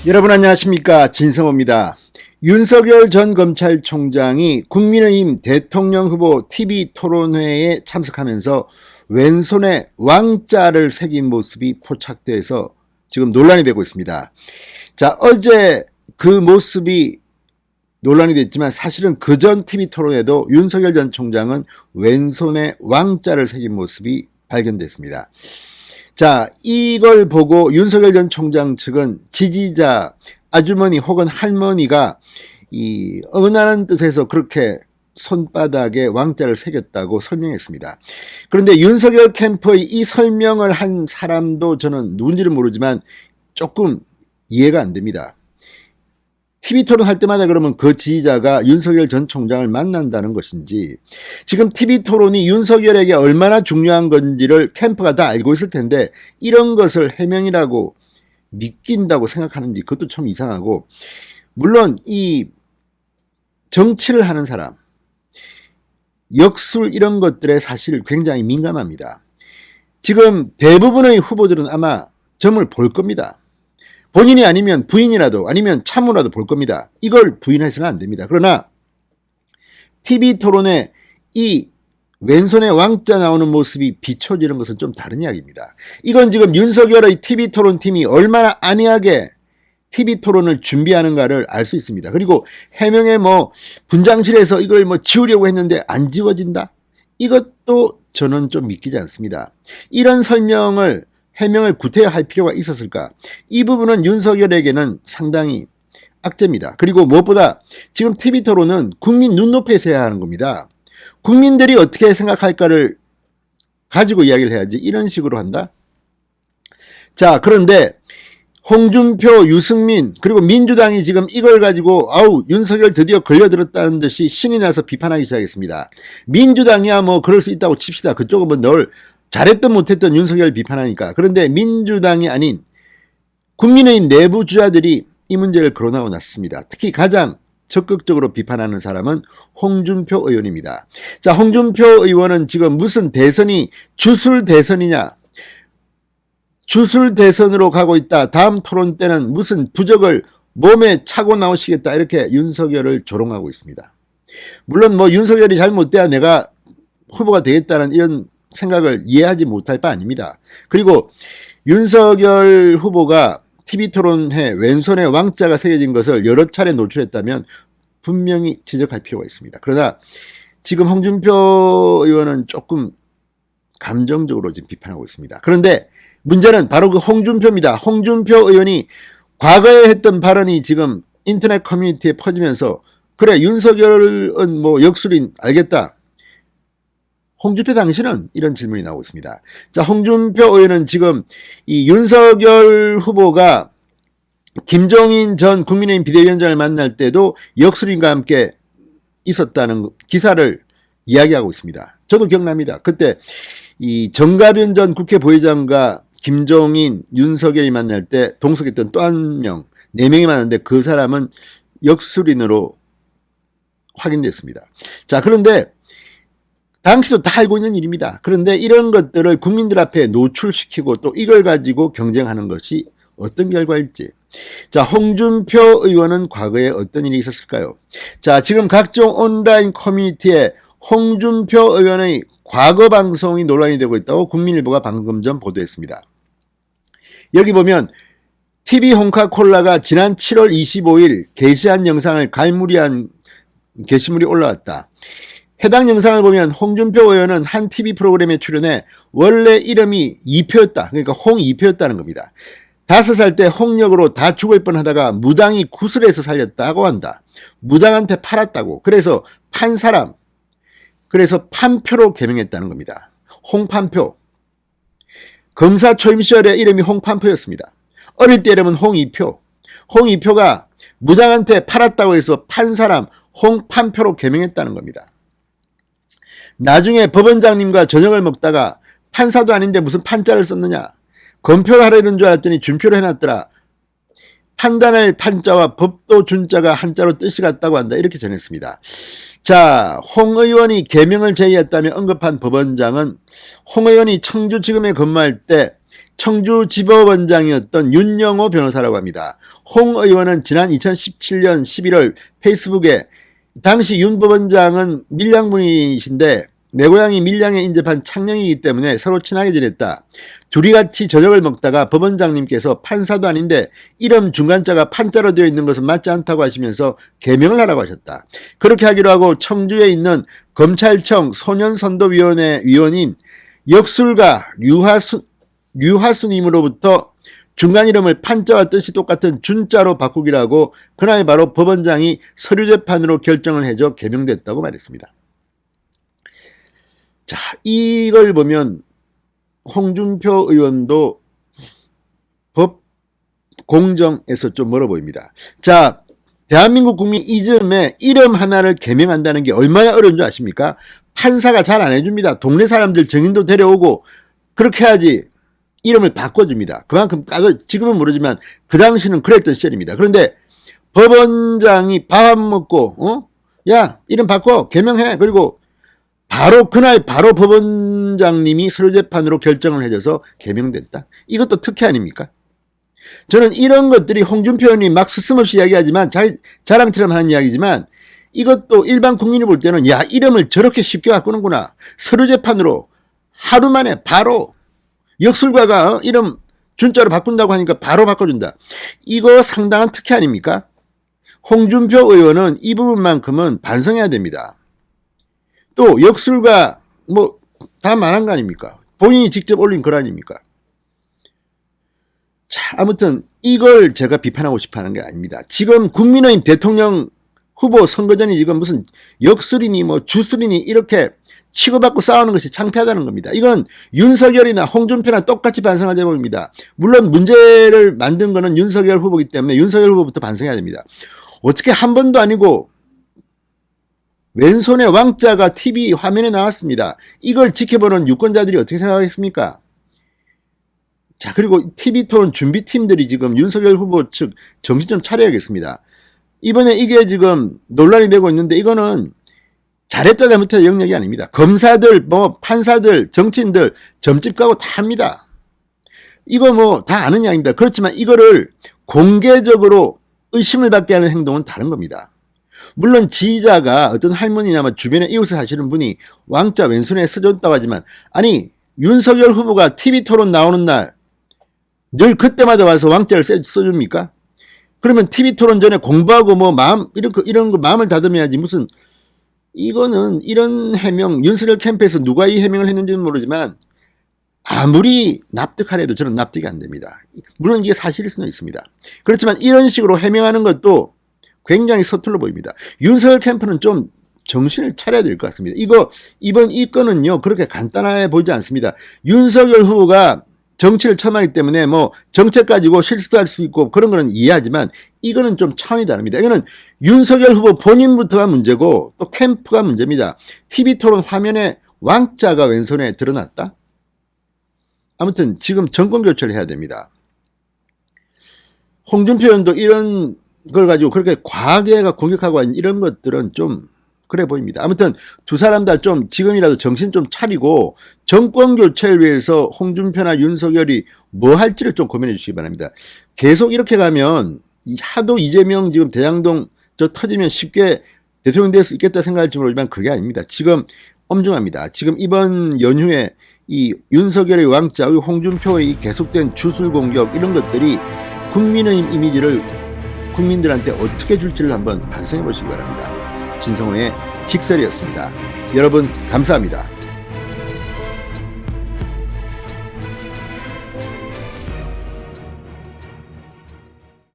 여러분 안녕하십니까, 진성호입니다. 윤석열 전 검찰총장이 국민의힘 대통령 후보 TV토론회에 참석하면서 왼손에 왕자를 새긴 모습이 포착돼서 지금 논란이 되고 있습니다. 자, 어제 그 모습이 논란이 됐지만 사실은 그전 TV토론에도 윤석열 전 총장은 왼손에 왕자를 새긴 모습이 발견됐습니다. 자, 이걸 보고 윤석열 전 총장 측은 지지자 아주머니 혹은 할머니가 응원하는 뜻에서 그렇게 손바닥에 왕자를 새겼다고 설명했습니다. 그런데 윤석열 캠프의 이 설명을 한 사람도 저는 누군지는 모르지만 조금 이해가 안 됩니다. TV토론 할 때마다 그러면 그 지지자가 윤석열 전 총장을 만난다는 것인지, 지금 TV토론이 윤석열에게 얼마나 중요한 건지를 캠프가 다 알고 있을 텐데 이런 것을 해명이라고 믿긴다고 생각하는지 그것도 참 이상하고, 물론 이 정치를 하는 사람, 역술 이런 것들에 사실 굉장히 민감합니다. 지금 대부분의 후보들은 아마 점을 볼 겁니다. 본인이 아니면 부인이라도 아니면 참모라도 볼 겁니다. 이걸 부인해서는 안 됩니다. 그러나 TV토론에 이 왼손에 왕자 나오는 모습이 비춰지는 것은 좀 다른 이야기입니다. 이건 지금 윤석열의 TV토론 팀이 얼마나 안이하게 TV토론을 준비하는가를 알 수 있습니다. 그리고 해명에 분장실에서 이걸 지우려고 했는데 안 지워진다? 이것도 저는 좀 믿기지 않습니다. 이런 해명을 구태여 할 필요가 있었을까? 이 부분은 윤석열에게는 상당히 악재입니다. 그리고 무엇보다 지금 TV토론은 국민 눈높이에서 해야 하는 겁니다. 국민들이 어떻게 생각할까를 가지고 이야기를 해야지 이런 식으로 한다? 자, 그런데 홍준표, 유승민 그리고 민주당이 지금 이걸 가지고 윤석열 드디어 걸려들었다는 듯이 신이 나서 비판하기 시작했습니다. 민주당이야 그럴 수 있다고 칩시다. 그쪽은 늘 잘했든 못했든 윤석열 비판하니까. 그런데 민주당이 아닌 국민의힘 내부 주자들이 이 문제를 거론하고 났습니다. 특히 가장 적극적으로 비판하는 사람은 홍준표 의원입니다. 자, 홍준표 의원은 지금 무슨 대선이 주술 대선이냐, 주술 대선으로 가고 있다, 다음 토론 때는 무슨 부적을 몸에 차고 나오시겠다, 이렇게 윤석열을 조롱하고 있습니다. 물론 윤석열이 잘못돼야 내가 후보가 되겠다는 이런 생각을 이해하지 못할 바 아닙니다. 그리고 윤석열 후보가 TV토론회 왼손에 왕자가 새겨진 것을 여러 차례 노출했다면 분명히 지적할 필요가 있습니다. 그러나 지금 홍준표 의원은 조금 감정적으로 지금 비판하고 있습니다. 그런데 문제는 바로 그 홍준표입니다. 홍준표 의원이 과거에 했던 발언이 지금 인터넷 커뮤니티에 퍼지면서, 그래 윤석열은 역술인 알겠다. 홍준표 당시는 이런 질문이 나오고 있습니다. 자, 홍준표 의원은 지금 이 윤석열 후보가 김종인 전 국민의힘 비대위원장을 만날 때도 역술인과 함께 있었다는 기사를 이야기하고 있습니다. 저도 기억납니다. 그때 이 정가변 전 국회 부회장과 김종인, 윤석열이 만날 때 동석했던 또 한 명, 4명이 만났는데 그 사람은 역술인으로 확인됐습니다. 자, 그런데 당시도 다 알고 있는 일입니다. 그런데 이런 것들을 국민들 앞에 노출시키고 또 이걸 가지고 경쟁하는 것이 어떤 결과일지. 자, 홍준표 의원은 과거에 어떤 일이 있었을까요? 자, 지금 각종 온라인 커뮤니티에 홍준표 의원의 과거 방송이 논란이 되고 있다고 국민일보가 방금 전 보도했습니다. 여기 보면 TV 홍카콜라가 지난 7월 25일 게시한 영상을 갈무리한 게시물이 올라왔다. 해당 영상을 보면 홍준표 의원은 한 TV 프로그램에 출연해 원래 이름이 이표였다. 그러니까 홍이표였다는 겁니다. 5살 때 홍역으로 다 죽을 뻔하다가 무당이 구슬해서 살렸다고 한다. 무당한테 팔았다고. 그래서 판 사람, 그래서 판표로 개명했다는 겁니다. 홍판표. 검사 초임 시절에 이름이 홍판표였습니다. 어릴 때 이름은 홍이표. 홍이표가 무당한테 팔았다고 해서 판 사람 홍판표로 개명했다는 겁니다. 나중에 법원장님과 저녁을 먹다가 판사도 아닌데 무슨 판자를 썼느냐, 검표를 하려는 줄 알았더니 준표를 해놨더라. 판단할 판자와 법도 준자가 한자로 뜻이 같다고 한다. 이렇게 전했습니다. 자, 홍 의원이 개명을 제의했다며 언급한 법원장은 홍 의원이 청주지검에 근무할 때 청주지법원장이었던 윤영호 변호사라고 합니다. 홍 의원은 지난 2017년 11월 페이스북에 당시 윤 법원장은 밀양분이신데 내 고향이 밀양에 인접한 창녕이기 때문에 서로 친하게 지냈다. 둘이 같이 저녁을 먹다가 법원장님께서 판사도 아닌데 이름 중간자가 판자로 되어 있는 것은 맞지 않다고 하시면서 개명을 하라고 하셨다. 그렇게 하기로 하고 청주에 있는 검찰청 소년선도위원회 위원인 역술가 류하수님으로부터 중간 이름을 판자와 뜻이 똑같은 준자로 바꾸기로 하고 그날 바로 법원장이 서류재판으로 결정을 해줘 개명됐다고 말했습니다. 자, 이걸 보면 홍준표 의원도 법 공정에서 좀 멀어 보입니다. 자, 대한민국 국민 이즘에 이름 하나를 개명한다는 게 얼마나 어려운 줄 아십니까? 판사가 잘 안 해줍니다. 동네 사람들 증인도 데려오고 그렇게 해야지 이름을 바꿔줍니다. 그만큼 지금은 모르지만 그 당시는 그랬던 시절입니다. 그런데 법원장이 밥 먹고 야 이름 바꿔 개명해. 그리고 바로 그날 바로 법원장님이 서류재판으로 결정을 해줘서 개명됐다. 이것도 특혜 아닙니까? 저는 이런 것들이 홍준표 의원이 막 스스럼없이 이야기하지만 자랑처럼 하는 이야기지만 이것도 일반 국민이 볼 때는 야 이름을 저렇게 쉽게 바꾸는구나. 서류재판으로 하루 만에 바로 역술가가 이름 준자로 바꾼다고 하니까 바로 바꿔준다. 이거 상당한 특혜 아닙니까? 홍준표 의원은 이 부분만큼은 반성해야 됩니다. 또 역술가 뭐 다 말한 거 아닙니까? 본인이 직접 올린 글 아닙니까? 자, 아무튼 이걸 제가 비판하고 싶어 하는 게 아닙니다. 지금 국민의힘 대통령 후보 선거전이 지금 무슨 역술이니 뭐 주술이니 이렇게 치고받고 싸우는 것이 창피하다는 겁니다. 이건 윤석열이나 홍준표나 똑같이 반성할 제목입니다. 물론 문제를 만든 거는 윤석열 후보이기 때문에 윤석열 후보부터 반성해야 됩니다. 어떻게 한 번도 아니고 왼손에 왕자가 TV 화면에 나왔습니다. 이걸 지켜보는 유권자들이 어떻게 생각하겠습니까? 자, 그리고 TV토론 준비팀들이 지금 윤석열 후보 측 정신 좀 차려야겠습니다. 이번에 이게 지금 논란이 되고 있는데 이거는 잘했다 잘못했다 영역이 아닙니다. 검사들, 뭐 판사들, 정치인들 점집 가고 다 합니다. 이거 뭐 다 아는 이야기입니다. 그렇지만 이거를 공개적으로 의심을 받게 하는 행동은 다른 겁니다. 물론 지휘자가 어떤 할머니나 뭐 주변에 이웃에 사시는 분이 왕자 왼손에 써줬다고 하지만 아니 윤석열 후보가 TV토론 나오는 날 늘 그때마다 와서 왕자를 써줍니까? 그러면 TV토론 전에 공부하고 뭐 이런 거 마음을 다듬어야지 무슨 이거는 이런 해명 윤석열 캠프에서 누가 이 해명을 했는지는 모르지만 아무리 납득하려 해도 저는 납득이 안 됩니다. 물론 이게 사실일 수는 있습니다. 그렇지만 이런 식으로 해명하는 것도 굉장히 서툴러 보입니다. 윤석열 캠프는 좀 정신을 차려야 될 것 같습니다. 이번 이 건은요 그렇게 간단해 보이지 않습니다. 윤석열 후보가 정치를 처음 하기 때문에 뭐 정책 가지고 실수할 수 있고 그런 거는 이해하지만 이거는 좀 차원이 다릅니다. 이거는 윤석열 후보 본인부터가 문제고 또 캠프가 문제입니다. TV토론 화면에 왕자가 왼손에 드러났다? 아무튼 지금 정권 교체를 해야 됩니다. 홍준표 의원도 이런 걸 가지고 그렇게 과하게 공격하고 있는 이런 것들은 좀 그래 보입니다. 아무튼 두 사람 다 좀 지금이라도 정신 좀 차리고 정권 교체를 위해서 홍준표나 윤석열이 뭐 할지를 좀 고민해 주시기 바랍니다. 계속 이렇게 가면 하도 이재명 지금 대장동 터지면 쉽게 대통령 될 수 있겠다 생각할지 모르지만 그게 아닙니다. 지금 엄중합니다. 지금 이번 연휴에 이 윤석열의 왕자, 홍준표의 계속된 주술 공격 이런 것들이 국민의힘 이미지를 국민들한테 어떻게 줄지를 한번 반성해 보시기 바랍니다. 진성호의 직설이었습니다. 여러분 감사합니다.